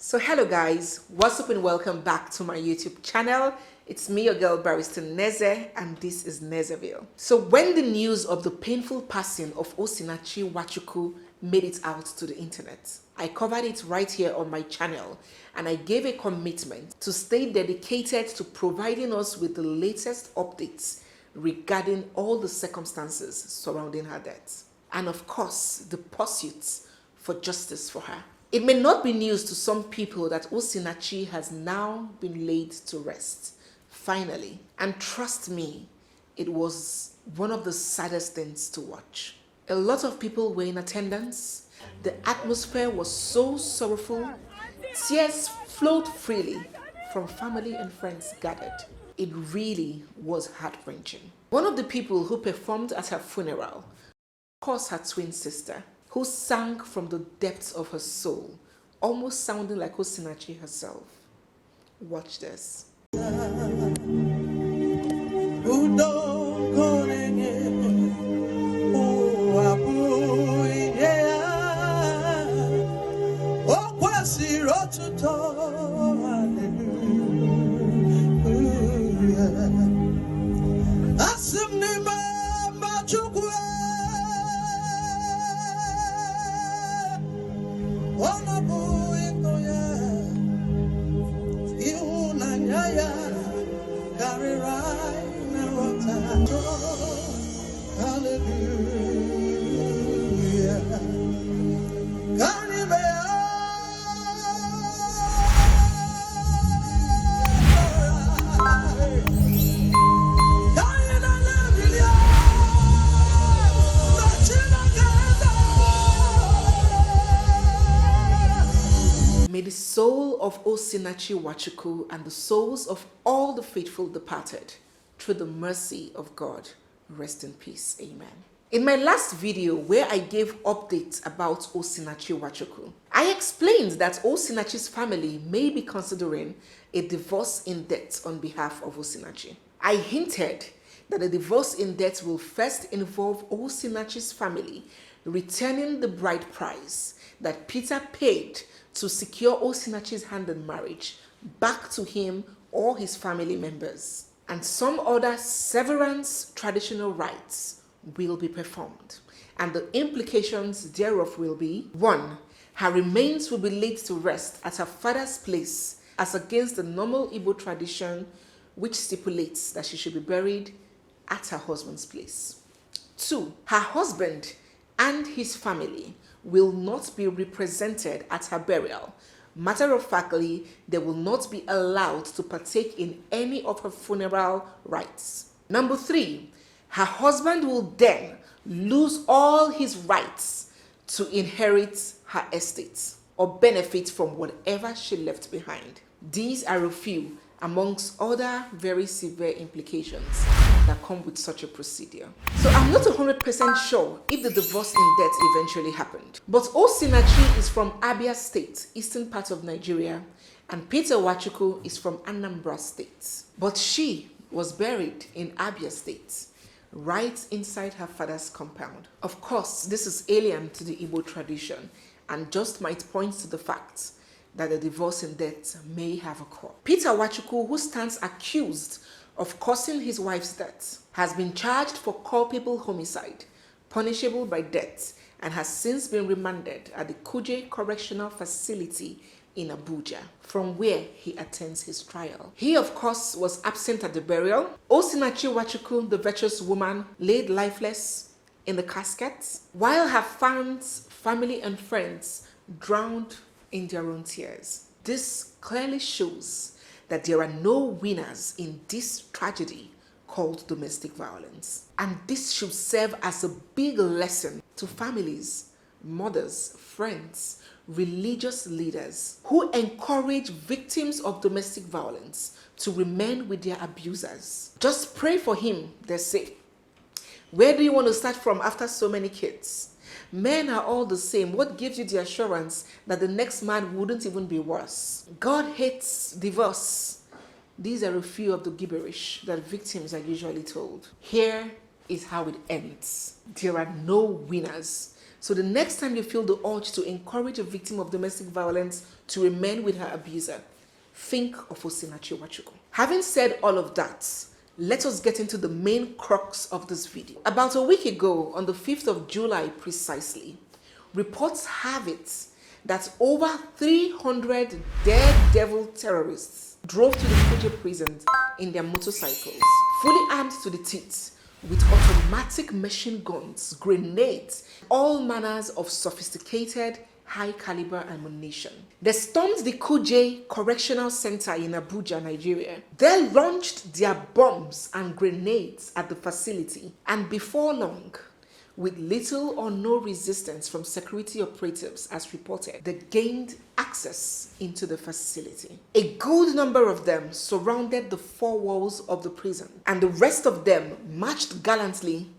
So hello guys, what's up and welcome back to my YouTube channel. It's me, your girl Barrister Neze, and this is Nezeville. So when the news of the painful passing of Osinachi Nwachukwu made it out to the internet, I covered it right here on my channel and I gave a commitment to stay dedicated to providing us with the latest updates regarding all the circumstances surrounding her death. And of course, the pursuit for justice for her. It may not be news to some people that Osinachi has now been laid to rest, finally. And trust me, it was one of the saddest things to watch. A lot of people were in attendance. The atmosphere was so sorrowful. Tears flowed freely from family and friends gathered. It really was heart-wrenching. One of the people who performed at her funeral, of course her twin sister, who sang from the depths of her soul, almost sounding like Osinachi herself. Watch this. May the soul of Osinachi Nwachukwu and the souls of all the faithful departed, through the mercy of God, rest in peace. Amen. In my last video, where I gave updates about Osinachi Nwachukwu, I explained that Osinachi's family may be considering a divorce in debt on behalf of Osinachi. I hinted that a divorce in debt will first involve Osinachi's family returning the bride price that Peter paid to secure Osinachi's hand in marriage back to him or his family members. And some other severance traditional rites will be performed. And the implications thereof will be: 1. Her remains will be laid to rest at her father's place, as against the normal Igbo tradition, which stipulates that she should be buried at her husband's place. 2. Her husband and his family will not be represented at her burial. Matter of factly, they will not be allowed to partake in any of her funeral rites. Number 3, her husband will then lose all his rights to inherit her estate or benefit from whatever she left behind. These are a few amongst other very severe implications that come with such a procedure. So I'm not 100% sure if the divorce in debt eventually happened. But Osinachi is from Abia State, eastern part of Nigeria, and Peter Nwachukwu is from Anambra State. But she was buried in Abia State, right inside her father's compound. Of course, this is alien to the Igbo tradition and just might point to the fact that the divorce in death may have occurred. Peter Nwachukwu, who stands accused of causing his wife's death, has been charged for culpable homicide, punishable by death, and has since been remanded at the Kuje Correctional Facility in Abuja, from where he attends his trial. He, of course, was absent at the burial. Osinachi Nwachukwu, the virtuous woman, laid lifeless in the casket, while her fans, family, and friends drowned in their own tears. This clearly shows that there are no winners in this tragedy called domestic violence. And this should serve as a big lesson to families, mothers, friends, religious leaders who encourage victims of domestic violence to remain with their abusers. Just pray for him, they say. Where do you want to start from after so many kids? Men are all the same. What gives you the assurance that the next man wouldn't even be worse? God hates divorce. These are a few of the gibberish that victims are usually told. Here is how it ends. There are no winners So the next time you feel the urge to encourage a victim of domestic violence to remain with her abuser, think of Osinachi Nwachukwu. Having said all of that, let us get into the main crux of this video. About a week ago, on the 5th of July precisely, reports have it that over 300 daredevil terrorists drove to the Kuje prison in their motorcycles, fully armed to the teeth, with automatic machine guns, grenades, all manners of sophisticated, high-caliber ammunition. They stormed the Kuje Correctional Center in Abuja, Nigeria. They launched their bombs and grenades at the facility, and before long, with little or no resistance from security operatives as reported, they gained access into the facility. A good number of them surrounded the four walls of the prison, and the rest of them marched gallantly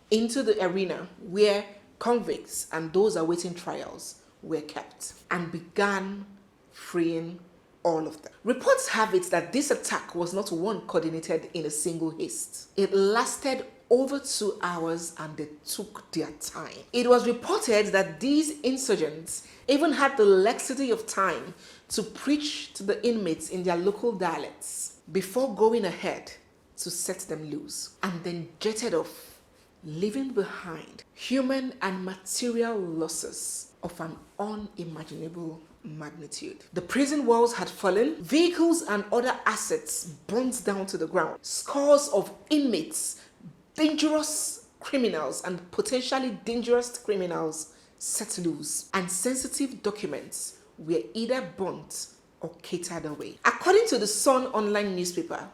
into the arena where convicts and those awaiting trials were kept, and began freeing all of them. Reports have it that this attack was not one coordinated in a single haste. It lasted over 2 hours and they took their time. It was reported that these insurgents even had the laxity of time to preach to the inmates in their local dialects before going ahead to set them loose, and then jetted off, leaving behind human and material losses of an unimaginable magnitude. The prison walls had fallen, vehicles and other assets burnt down to the ground. Scores of inmates, dangerous criminals and potentially dangerous criminals set loose, and sensitive documents were either burnt or catered away. According to the Sun online newspaper,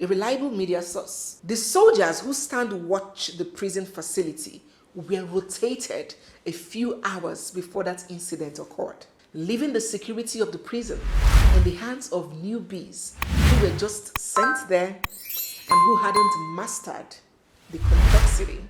a reliable media source, the soldiers who stand watch the prison facility were rotated a few hours before that incident occurred, leaving the security of the prison in the hands of newbies who were just sent there and who hadn't mastered the complexity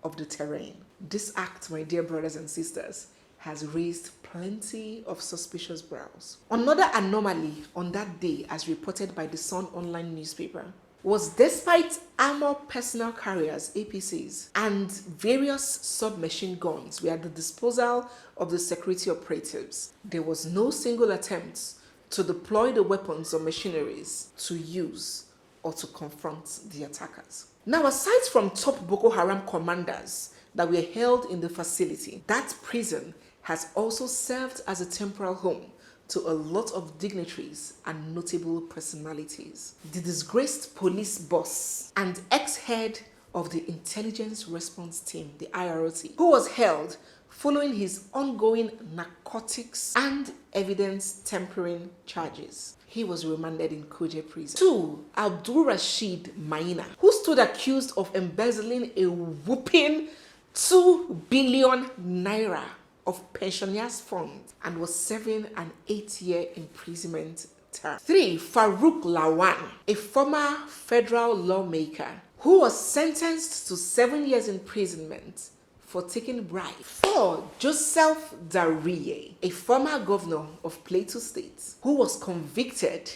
of the terrain. This act, my dear brothers and sisters, has raised plenty of suspicious brows. Another anomaly on that day, as reported by the Sun online newspaper, was despite armored personnel carriers, APCs, and various submachine guns were at the disposal of the security operatives, there was no single attempt to deploy the weapons or machineries to use or to confront the attackers. Now, aside from top Boko Haram commanders that were held in the facility, that prison has also served as a temporal home to a lot of dignitaries and notable personalities. The disgraced police boss and ex-head of the Intelligence Response Team, the IROT, who was held following his ongoing narcotics and evidence tampering charges. He was remanded in Kuje prison. 2. Abdul Rashid Maina, who stood accused of embezzling a whopping 2 billion naira of pensioners' funds and was serving an 8-year imprisonment term. 3. Farouk Lawan, a former federal lawmaker who was sentenced to 7 years imprisonment for taking bribe. 4. Joseph Dariye, a former governor of Plateau State who was convicted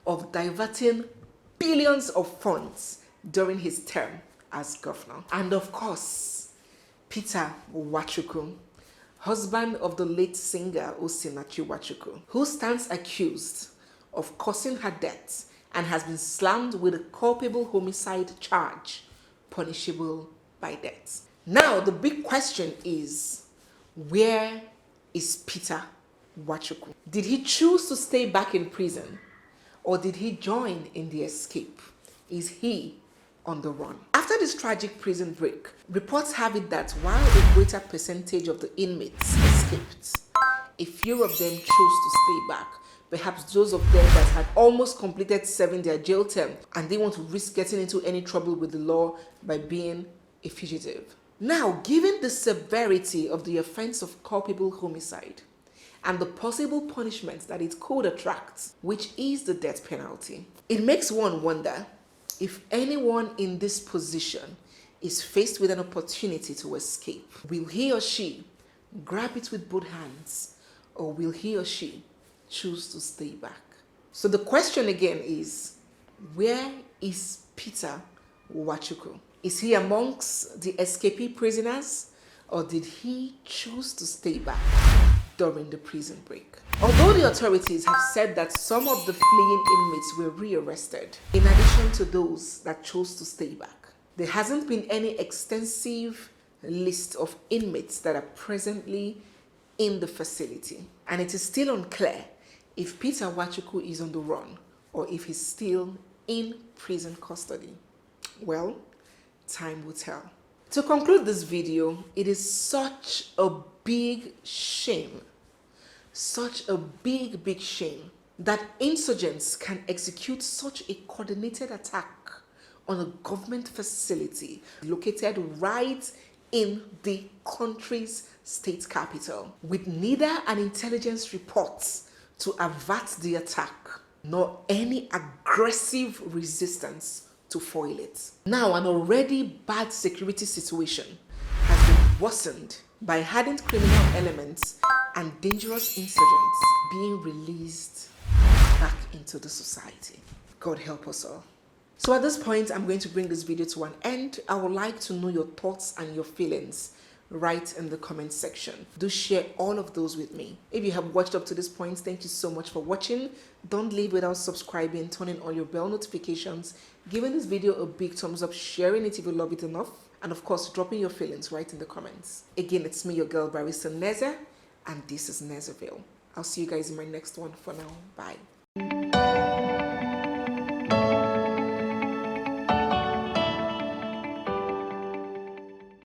of diverting billions of funds during his term as governor. And of course, Peter Nwachukwu, husband of the late singer Osinachi Nwachukwu, who stands accused of causing her death and has been slammed with a culpable homicide charge punishable by death. Now, the big question is, where is Peter Nwachukwu? Did he choose to stay back in prison, or did he join in the escape? Is he on the run? After this tragic prison break, reports have it that while a greater percentage of the inmates escaped, a few of them chose to stay back. Perhaps those of them that had almost completed serving their jail term and didn't want to risk getting into any trouble with the law by being a fugitive. Now, given the severity of the offense of culpable homicide and the possible punishment that it could attract, which is the death penalty, it makes one wonder if anyone in this position is faced with an opportunity to escape. Will he or she grab it with both hands, or will he or she choose to stay back? So the question again is, where is Peter Nwachukwu? Is he amongst the escapee prisoners, or did he choose to stay back during the prison break? Although the authorities have said that some of the fleeing inmates were rearrested, in addition to those that chose to stay back, there hasn't been any extensive list of inmates that are presently in the facility. And it is still unclear if Peter Nwachukwu is on the run or if he's still in prison custody. Well, time will tell. To conclude this video, it is such a big shame, such a big shame that insurgents can execute such a coordinated attack on a government facility located right in the country's state capital, with neither an intelligence report to avert the attack nor any aggressive resistance to foil it. Now, an already bad security situation has been worsened by hardened criminal elements and dangerous insurgents being released back into the society. God help us all. So at this point, I'm going to bring this video to an end. I would like to know your thoughts and your feelings right in the comment section. Do share all of those with me. If you have watched up to this point, thank you so much for watching. Don't leave without subscribing, turning on your bell notifications, giving this video a big thumbs up, sharing it if you love it enough, and of course, dropping your feelings right in the comments. Again, it's me, your girl, Barrister Neza, and this is Nezaville. I'll see you guys in my next one. For now, bye.